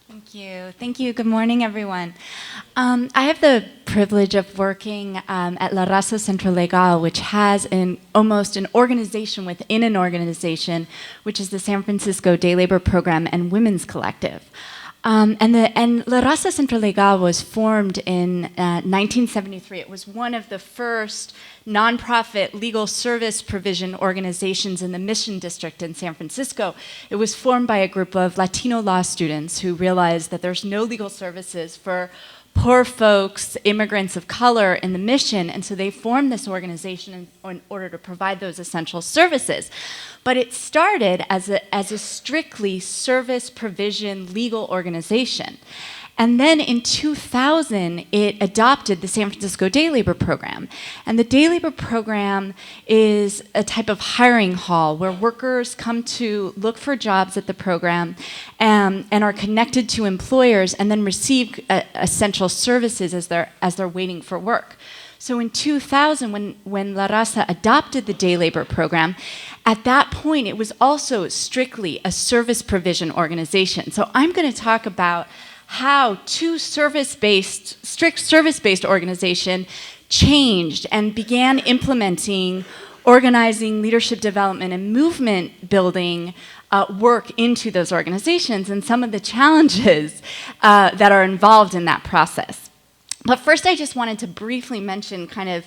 Thank you. Thank you. Good morning, everyone. I have the privilege of working at La Raza Centro Legal, which has almost an organization within an organization, which is the San Francisco Day Labor Program and Women's Collective. And La Raza Centro Legal was formed in 1973. It was one of the first nonprofit legal service provision organizations in the Mission District in San Francisco. It was formed by a group of Latino law students who realized that there's no legal services for poor folks, immigrants of color in the Mission, and so they formed this organization in order to provide those essential services. But it started as a strictly service provision legal organization. And then in 2000, it adopted the San Francisco Day Labor Program. And the Day Labor Program is a type of hiring hall where workers come to look for jobs at the program and are connected to employers and then receive essential services as they're waiting for work. So in 2000, when La Raza adopted the Day Labor Program, at that point, it was also strictly a service provision organization. So I'm going to talk about how strict service-based organization changed and began implementing organizing, leadership development, and movement building work into those organizations and some of the challenges that are involved in that process. But first, I just wanted to briefly mention, kind of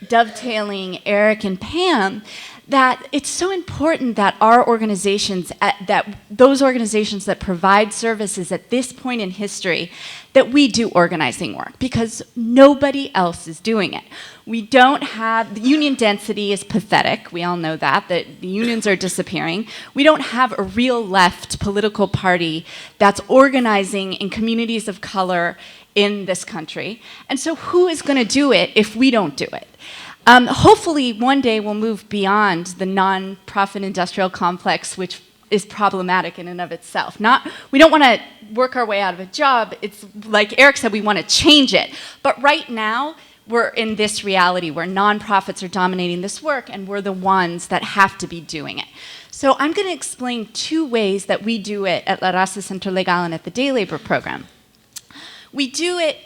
dovetailing Eric and Pam, that it's so important that our organizations, that those organizations that provide services at this point in history, that we do organizing work, because nobody else is doing it. We don't have, the union density is pathetic, we all know that the unions are disappearing. We don't have a real left political party that's organizing in communities of color in this country. And so who is going to do it if we don't do it? Hopefully, one day we'll move beyond the non-profit industrial complex, which is problematic in and of itself. We don't want to work our way out of a job. It's like Eric said, we want to change it. But right now, we're in this reality where nonprofits are dominating this work, and we're the ones that have to be doing it. So I'm going to explain two ways that we do it at La Raza Centro Legal and at the Day Labor Program. We do it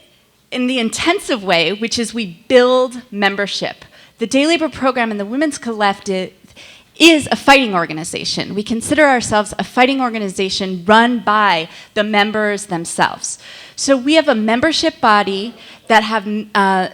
in the intensive way, which is we build membership. The Day Labor Program and the Women's Collective is a fighting organization. We consider ourselves a fighting organization run by the members themselves. So we have a membership body that have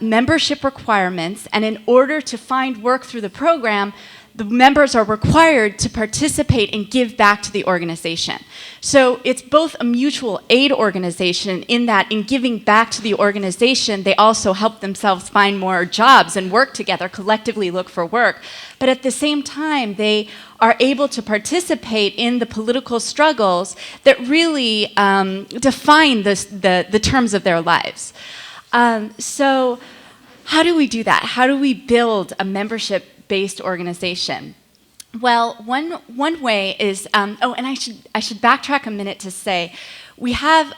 membership requirements, and in order to find work through the program, the members are required to participate and give back to the organization. So it's both a mutual aid organization in that in giving back to the organization, they also help themselves find more jobs and work together, collectively look for work. But at the same time, they are able to participate in the political struggles that really define the terms of their lives. So how do we do that? How do we build a membership-based organization? Well, one way is, and I should backtrack a minute to say, we have,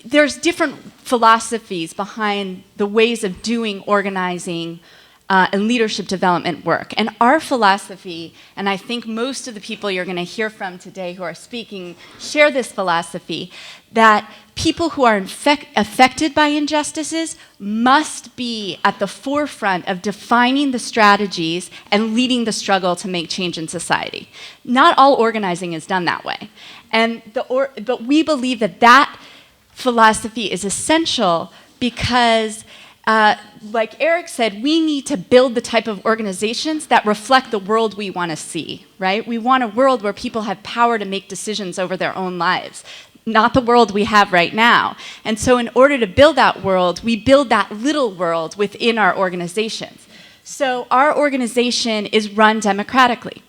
there's different philosophies behind the ways of doing organizing and leadership development work. And our philosophy, and I think most of the people you're going to hear from today who are speaking share this philosophy, that people who are affected by injustices must be at the forefront of defining the strategies and leading the struggle to make change in society. Not all organizing is done that way. But we believe that philosophy is essential because like Eric said, we need to build the type of organizations that reflect the world we want to see, right? We want a world where people have power to make decisions over their own lives, not the world we have right now. And so in order to build that world, we build that little world within our organizations. So our organization is run democratically.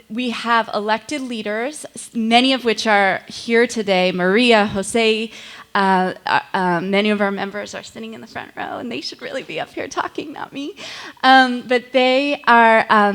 We have elected leaders, many of which are here today. Maria, Jose, many of our members are sitting in the front row, and they should really be up here talking, not me. But they are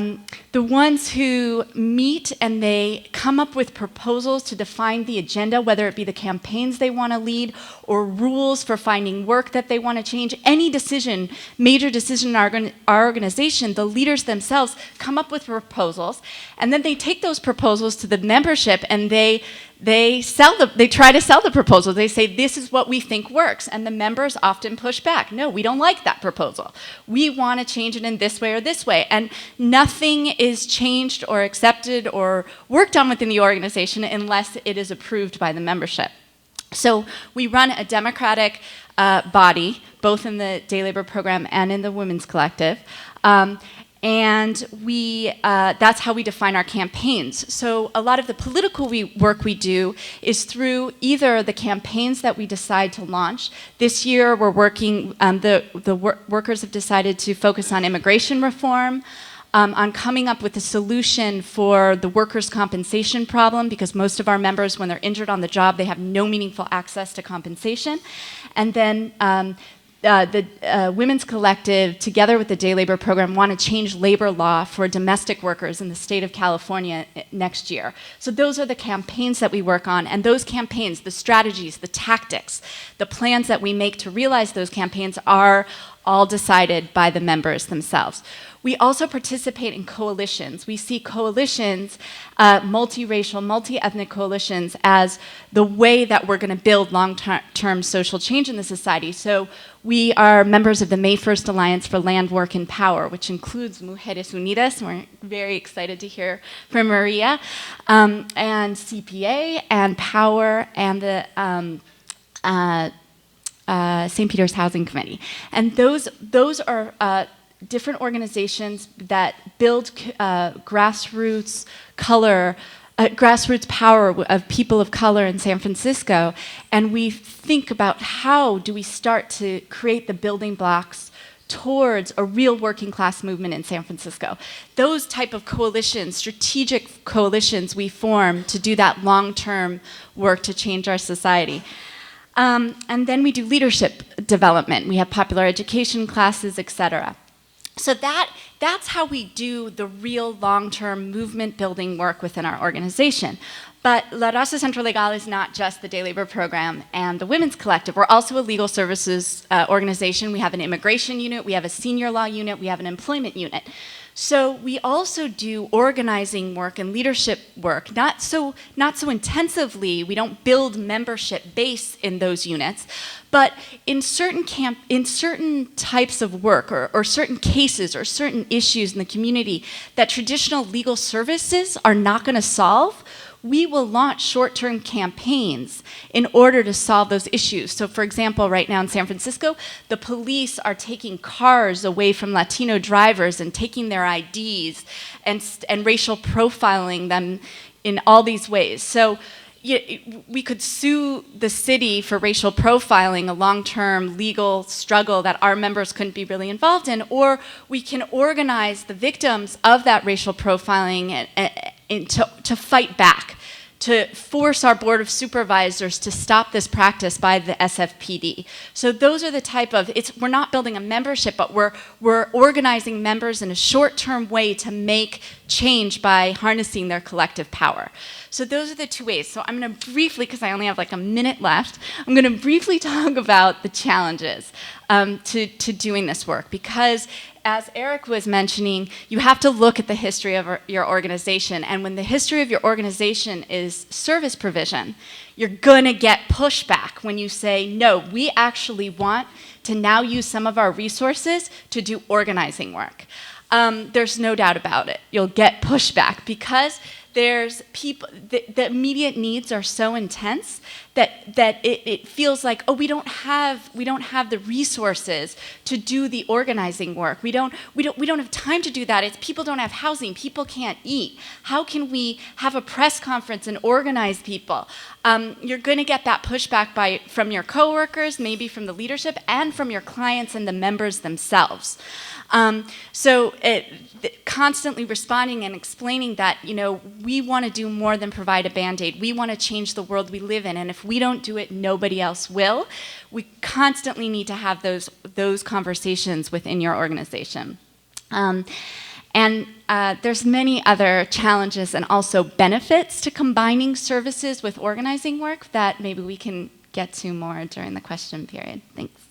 the ones who meet and they come up with proposals to define the agenda, whether it be the campaigns they want to lead or rules for finding work that they want to change. Any decision, major decision in our organization, the leaders themselves come up with proposals, and then they take those proposals to the membership and they they try to sell the proposal. They say, this is what we think works. And the members often push back. No, we don't like that proposal. We want to change it in this way or this way. And nothing is changed or accepted or worked on within the organization unless it is approved by the membership. So we run a democratic body, both in the day labor program and in the women's collective. And that's how we define our campaigns. So a lot of the political work we do is through either the campaigns that we decide to launch. This year we're working, workers have decided to focus on immigration reform, on coming up with a solution for the workers' compensation problem, because most of our members, when they're injured on the job, they have no meaningful access to compensation. And then the Women's Collective, together with the Day Labor Program, want to change labor law for domestic workers in the state of California next year. So those are the campaigns that we work on, and those campaigns, the strategies, the tactics, the plans that we make to realize those campaigns are all decided by the members themselves. We also participate in coalitions. We see coalitions, multiracial, multi-ethnic coalitions, as the way that we're going to build long-term social change in the society. So we are members of the May 1st Alliance for Land, Work, and Power, which includes Mujeres Unidas. We're very excited to hear from Maria, and CPA, and Power, and the St. Peter's Housing Committee. And those are different organizations that build grassroots power of people of color in San Francisco, and we think about how do we start to create the building blocks towards a real working class movement in San Francisco. Those type of coalitions, strategic coalitions we form to do that long-term work to change our society. And then we do leadership development. We have popular education classes, etc. So that's how we do the real long-term movement building work within our organization. But La Raza Centro Legal is not just the day labor program and the women's collective. We're also a legal services organization. We have an immigration unit, we have a senior law unit, we have an employment unit. So we also do organizing work and leadership work, not so intensively. We don't build membership base in those units, but in certain types of work or certain cases or certain issues in the community that traditional legal services are not going to solve, we will launch short-term campaigns in order to solve those issues. So for example, right now in San Francisco, the police are taking cars away from Latino drivers and taking their IDs and racial profiling them in all these ways. So we could sue the city for racial profiling, a long-term legal struggle that our members couldn't be really involved in, or we can organize the victims of that racial profiling to fight back, to force our board of supervisors to stop this practice by the SFPD. So those are the type of, we're not building a membership, but we're organizing members in a short-term way to make change by harnessing their collective power. So those are the two ways. So I'm going to briefly, because I only have like a minute left, I'm going to briefly talk about the challenges to doing this work, because as Eric was mentioning, you have to look at the history of your organization. And when the history of your organization is service provision, you're going to get pushback when you say, no, we actually want to now use some of our resources to do organizing work. There's no doubt about it. You'll get pushback because there's people, the immediate needs are so intense that it feels like, oh, we don't have the resources to do the organizing work. We don't have time to do that. People don't have housing. People can't eat. How can we have a press conference and organize people? You're going to get that pushback from your coworkers, maybe from the leadership, and from your clients and the members themselves. Constantly responding and explaining that, we want to do more than provide a Band-Aid. We want to change the world we live in, and if we don't do it, nobody else will. We constantly need to have those conversations within your organization. There's many other challenges and also benefits to combining services with organizing work that maybe we can get to more during the question period. Thanks.